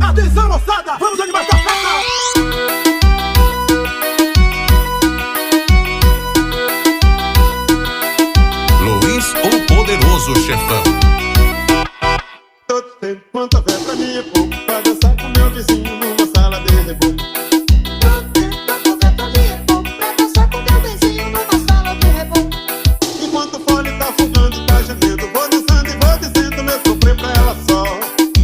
Atenção, moçada, vamos animar essa festa! Luiz, o poderoso chefão. Todo tempo quanto houver pra mim é pouco, pra dançar com meu vizinho numa sala de reboco. Todo tempo quanto houver pra mim é pouco, pra dançar com meu vizinho numa sala de reboco. Enquanto o fole tá fugando e tá gemendo, vou dançando e vou dizendo meu sofrer pra ela só.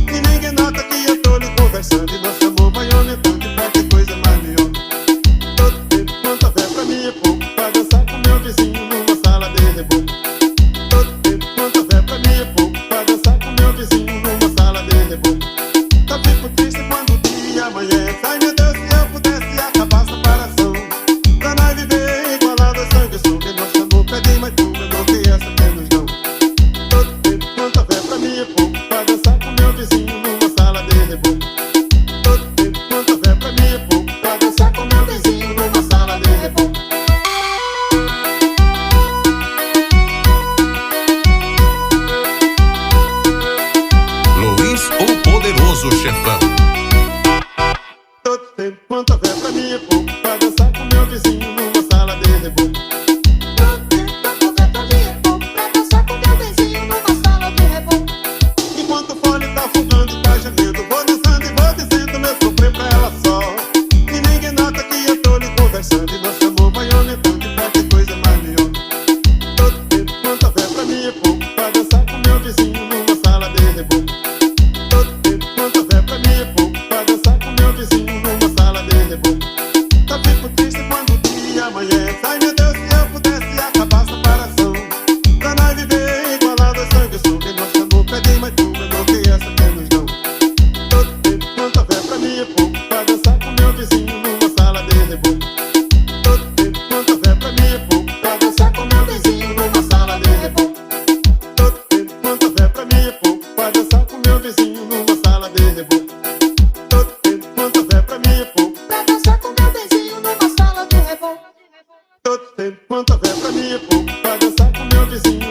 E ninguém nota que eu tô lhe conversando, e nosso amor vai aumentando e pra que coisa mais melhor. Todo tempo quanto houver pra mim é pouco, pra dançar com meu vizinho numa sala de reboco. Todo tempo quanto houver pra mim é pouco, pra dançar com meu vizinho numa sala de reboco. Só fico triste quando o dia amanhece. Ai meu Deus, se eu pudesse acabar a separação, pra nós viver igualado a sangue sou. Que nosso amor pede mais tudo, eu não tenho essa menos não. Todo tempo quanto houver pra mim é pouco, pra dançar com meu vizinho numa sala de reboco. Todo tempo quanto houver pra mim é pouco, pra dançar com meu vizinho numa sala de reboco. Luiz, o poderoso chefão. Todo tempo quanto houver pra mim é pouco, pra dançar com meu vizinho numa sala de reboco. Todo tempo quanto houver pra mim é pouco, pra dançar com meu vizinho numa sala de reboco. Enquanto o fole tá fugando e tá gemendo, vou dançando e vou dizendo meu sofrer pra ela só. E ninguém nota que eu tô lhe conversando, e nosso amor vai aumentando e pra que coisa mais melhor. Todo tempo quanto houver pra mim é pouco, pra dançar com meu vizinho numa sala de reboco. Todo tempo quanto houver pra mim é pouco, pra dançar com meu vizinho numa sala de reboco. Só fico triste quando o dia amanhece. Ai meu Deus, se eu pudesse acabar a separação, pra nós viver igualado a sangue sou. Que nosso amor pede mais tudo, eu não tenho essa menos não. Todo tempo quanto houver pra mim é pouco, pra dançar com meu vizinho numa sala de reboco. Todo tempo quanto houver pra mim é pouco, pra dançar com meu vizinho numa sala de reboco. Todo tempo quanto houver pra mim é pouco, pra dançar com meu vizinho numa sala de reboco. Todo tempo quanto houver pra mim é pouco, Pra dançar com meu vizinho numa sala de reboco. todo tempo quanto houver pra mim é pouco, pra dançar com meu vizinho